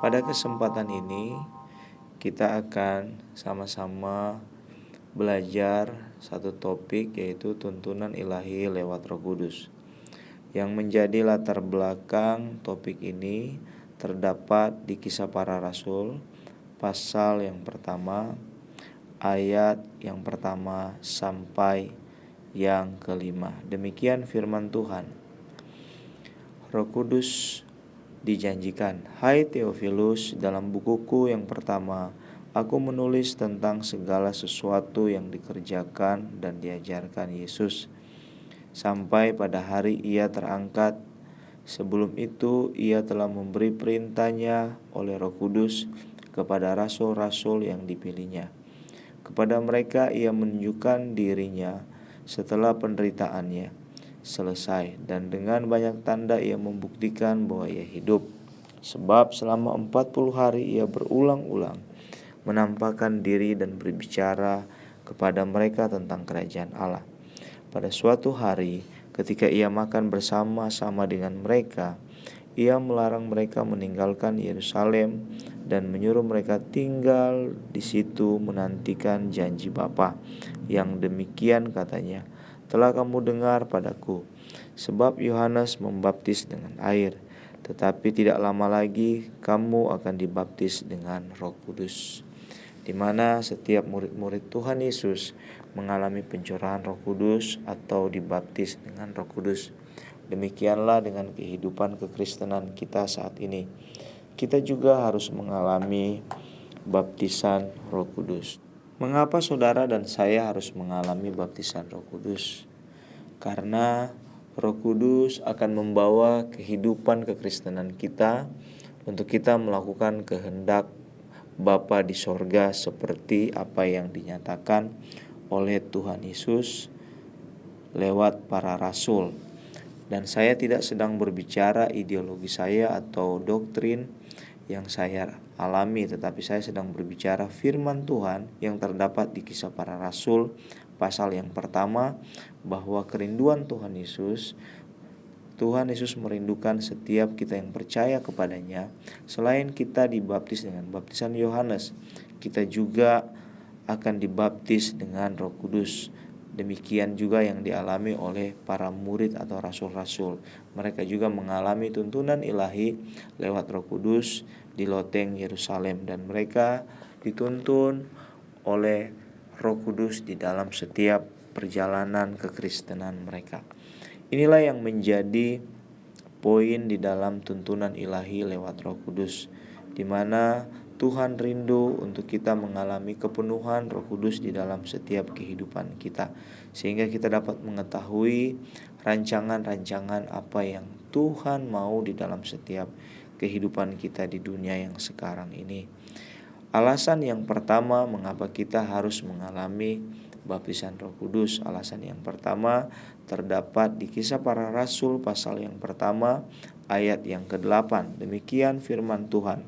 Pada kesempatan ini kita akan sama-sama belajar satu topik, yaitu tuntunan ilahi lewat Roh Kudus. Yang menjadi latar belakang topik ini terdapat di Kisah Para Rasul pasal yang pertama, ayat yang pertama sampai yang kelima. Demikian firman Tuhan. Roh Kudus dijanjikan. Hai Theophilus, dalam bukuku yang pertama, aku menulis tentang segala sesuatu yang dikerjakan dan diajarkan Yesus sampai pada hari Ia terangkat. Sebelum itu, Ia telah memberi perintahnya oleh Roh Kudus kepada rasul-rasul yang dipilihnya. Kepada mereka Ia menunjukkan dirinya setelah penderitaannya selesai, dan dengan banyak tanda Ia membuktikan bahwa Ia hidup. Sebab selama 40 hari Ia berulang-ulang menampakkan diri dan berbicara kepada mereka tentang kerajaan Allah. Pada suatu hari, ketika Ia makan bersama-sama dengan mereka, Ia melarang mereka meninggalkan Yerusalem dan menyuruh mereka tinggal di situ menantikan janji Bapa. Yang demikian katanya, telah kamu dengar padaku, sebab Yohanes membaptis dengan air, tetapi tidak lama lagi kamu akan dibaptis dengan Roh Kudus. Di mana setiap murid-murid Tuhan Yesus mengalami pencurahan Roh Kudus atau dibaptis dengan Roh Kudus. Demikianlah dengan kehidupan kekristenan kita saat ini. Kita juga harus mengalami baptisan Roh Kudus. Mengapa saudara dan saya harus mengalami baptisan Roh Kudus? Karena Roh Kudus akan membawa kehidupan kekristenan kita untuk kita melakukan kehendak Bapa di sorga, seperti apa yang dinyatakan oleh Tuhan Yesus lewat para rasul. Dan saya tidak sedang berbicara ideologi saya atau doktrin yang saya alami, tetapi saya sedang berbicara firman Tuhan yang terdapat di Kisah Para Rasul pasal yang pertama, bahwa kerinduan Tuhan Yesus merindukan setiap kita yang percaya kepadanya. Selain kita dibaptis dengan baptisan Yohanes, kita juga akan dibaptis dengan Roh Kudus. Demikian juga yang dialami oleh para murid atau rasul-rasul. Mereka juga mengalami tuntunan ilahi lewat Roh Kudus di loteng Yerusalem, dan mereka dituntun oleh Roh Kudus di dalam setiap perjalanan kekristenan mereka. Inilah yang menjadi poin di dalam tuntunan ilahi lewat Roh Kudus, di mana Tuhan rindu untuk kita mengalami kepenuhan Roh Kudus di dalam setiap kehidupan kita, sehingga kita dapat mengetahui rancangan-rancangan apa yang Tuhan mau di dalam setiap kehidupan kita di dunia yang sekarang ini. Alasan yang pertama mengapa kita harus mengalami baptisan Roh Kudus. Alasan yang pertama terdapat di Kisah Para Rasul pasal yang pertama ayat yang ke-8. Demikian firman Tuhan.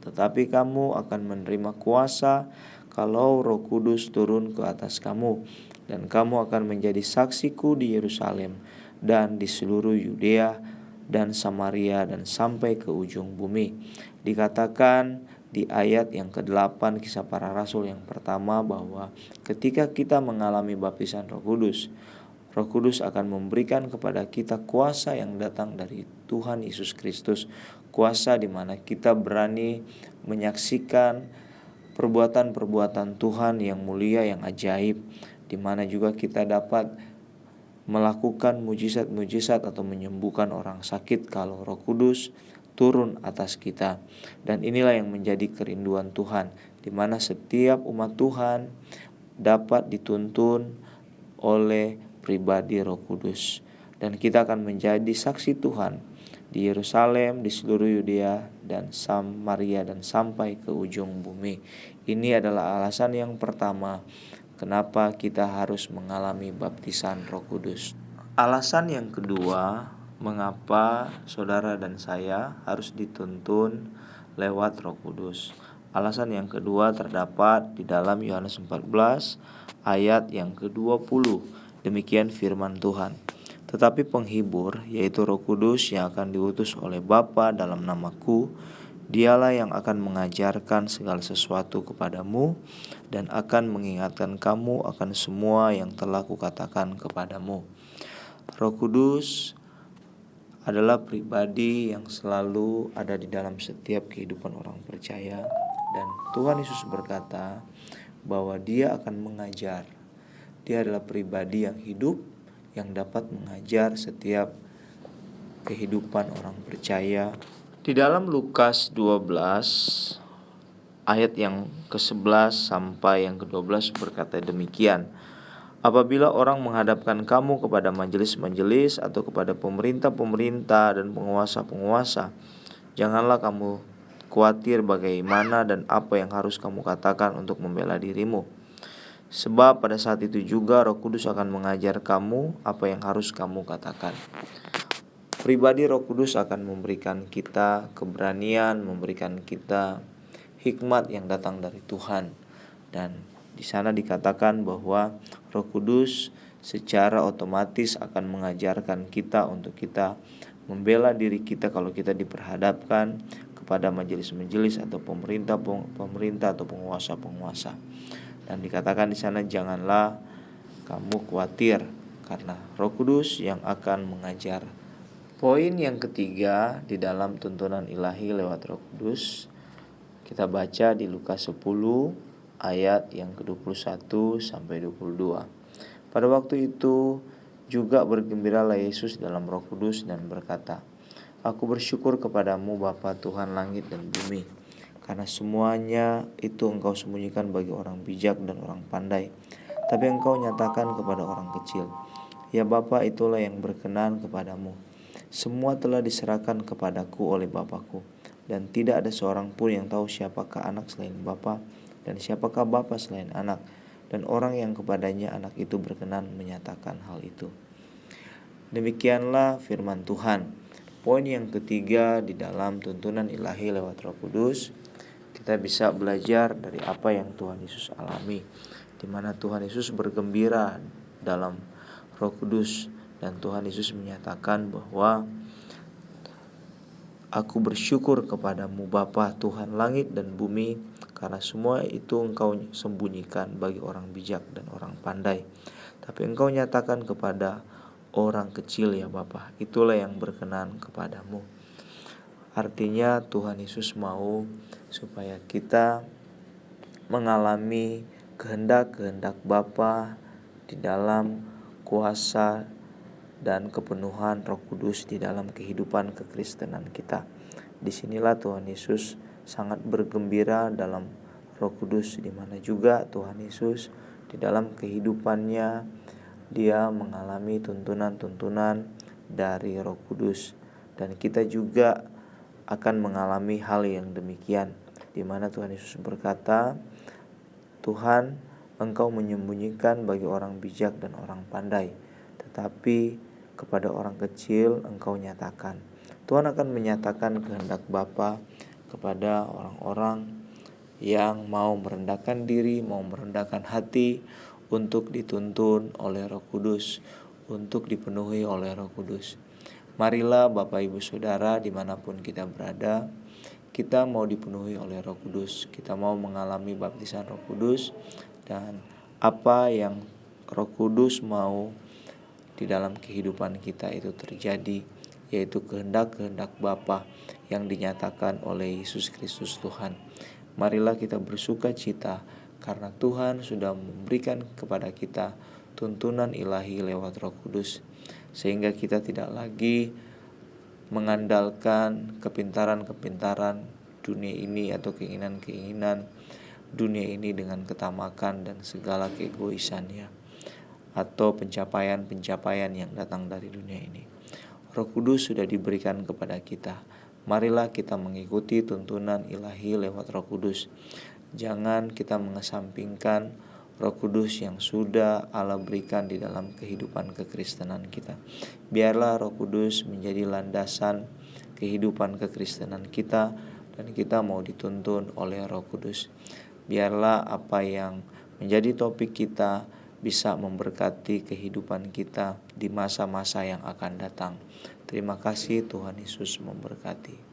Tetapi kamu akan menerima kuasa kalau Roh Kudus turun ke atas kamu, dan kamu akan menjadi saksiku di Yerusalem dan di seluruh Yudea dan Samaria dan sampai ke ujung bumi. Dikatakan di ayat yang ke-8 Kisah Para Rasul yang pertama bahwa ketika kita mengalami baptisan Roh Kudus akan memberikan kepada kita kuasa yang datang dari Tuhan Yesus Kristus. Kuasa di mana kita berani menyaksikan perbuatan-perbuatan Tuhan yang mulia, yang ajaib, di mana juga kita dapat melakukan mujizat-mujizat atau menyembuhkan orang sakit kalau Roh Kudus turun atas kita. Dan inilah yang menjadi kerinduan Tuhan, di mana setiap umat Tuhan dapat dituntun oleh pribadi Roh Kudus, dan kita akan menjadi saksi Tuhan di Yerusalem, di seluruh Yudea dan Samaria dan sampai ke ujung bumi. Ini adalah alasan yang pertama kenapa kita harus mengalami baptisan Roh Kudus. Alasan yang kedua, mengapa saudara dan saya harus dituntun lewat Roh Kudus. Alasan yang kedua terdapat di dalam Yohanes 14 ayat yang ke-20. Demikian firman Tuhan. Tetapi penghibur, yaitu Roh Kudus yang akan diutus oleh Bapa dalam namaku, Dialah yang akan mengajarkan segala sesuatu kepadamu dan akan mengingatkan kamu akan semua yang telah kukatakan kepadamu. Roh Kudus adalah pribadi yang selalu ada di dalam setiap kehidupan orang percaya, dan Tuhan Yesus berkata bahwa Dia akan mengajar. Dia adalah pribadi yang hidup, yang dapat mengajar setiap kehidupan orang percaya. Di dalam Lukas 12 ayat yang ke-11 sampai yang ke-12 berkata demikian. Apabila orang menghadapkan kamu kepada majelis-majelis atau kepada pemerintah-pemerintah dan penguasa-penguasa, janganlah kamu khawatir bagaimana dan apa yang harus kamu katakan untuk membela dirimu. Sebab pada saat itu juga Roh Kudus akan mengajar kamu apa yang harus kamu katakan. Pribadi Roh Kudus akan memberikan kita keberanian, memberikan kita hikmat yang datang dari Tuhan. Dan di sana dikatakan bahwa Roh Kudus secara otomatis akan mengajarkan kita untuk kita membela diri kita kalau kita diperhadapkan kepada majelis-majelis atau pemerintah atau penguasa-penguasa. Dan dikatakan di sana janganlah kamu khawatir karena Roh Kudus yang akan mengajar. Poin yang ketiga di dalam tuntunan ilahi lewat Roh Kudus, kita baca di Lukas 10 ayat yang ke-21 sampai 22. Pada waktu itu juga bergembiralah Yesus dalam Roh Kudus dan berkata, Aku bersyukur kepadamu Bapa Tuhan langit dan bumi, karena semuanya itu Engkau sembunyikan bagi orang bijak dan orang pandai, tapi Engkau nyatakan kepada orang kecil. Ya Bapa, itulah yang berkenan kepadamu. Semua telah diserahkan kepadaku oleh Bapakku, dan tidak ada seorang pun yang tahu siapakah anak selain Bapa, dan siapakah Bapa selain anak, dan orang yang kepadanya anak itu berkenan menyatakan hal itu. Demikianlah firman Tuhan. Poin yang ketiga di dalam tuntunan ilahi lewat Roh Kudus, kita bisa belajar dari apa yang Tuhan Yesus alami, di mana Tuhan Yesus bergembira dalam Roh Kudus. Dan Tuhan Yesus menyatakan bahwa Aku bersyukur kepadamu Bapa Tuhan langit dan bumi, karena semua itu Engkau sembunyikan bagi orang bijak dan orang pandai, tapi Engkau nyatakan kepada orang kecil ya Bapa, itulah yang berkenan kepadamu. Artinya Tuhan Yesus mau supaya kita mengalami kehendak-kehendak Bapa di dalam kuasa dan kepenuhan Roh Kudus di dalam kehidupan kekristenan kita. Disinilah Tuhan Yesus sangat bergembira dalam Roh Kudus, di mana juga Tuhan Yesus di dalam kehidupannya Dia mengalami tuntunan-tuntunan dari Roh Kudus, dan kita juga akan mengalami hal yang demikian, di mana Tuhan Yesus berkata, Tuhan, Engkau menyembunyikan bagi orang bijak dan orang pandai, tetapi kepada orang kecil Engkau nyatakan. Tuhan akan menyatakan kehendak Bapa kepada orang-orang yang mau merendahkan diri, mau merendahkan hati untuk dituntun oleh Roh Kudus, untuk dipenuhi oleh Roh Kudus. Marilah Bapak Ibu Saudara dimanapun kita berada, kita mau dipenuhi oleh Roh Kudus, kita mau mengalami baptisan Roh Kudus, dan apa yang Roh Kudus mau di dalam kehidupan kita itu terjadi, yaitu kehendak-kehendak Bapa yang dinyatakan oleh Yesus Kristus Tuhan. Marilah kita bersuka cita karena Tuhan sudah memberikan kepada kita tuntunan ilahi lewat Roh Kudus, sehingga kita tidak lagi mengandalkan kepintaran-kepintaran dunia ini atau keinginan-keinginan dunia ini dengan ketamakan dan segala keegoisannya, atau pencapaian-pencapaian yang datang dari dunia ini. Roh Kudus sudah diberikan kepada kita. Marilah kita mengikuti tuntunan ilahi lewat Roh Kudus. Jangan kita mengesampingkan Roh Kudus yang sudah Allah berikan di dalam kehidupan kekristenan kita. Biarlah Roh Kudus menjadi landasan kehidupan kekristenan kita, dan kita mau dituntun oleh Roh Kudus. Biarlah apa yang menjadi topik kita bisa memberkati kehidupan kita di masa-masa yang akan datang. Terima kasih, Tuhan Yesus memberkati.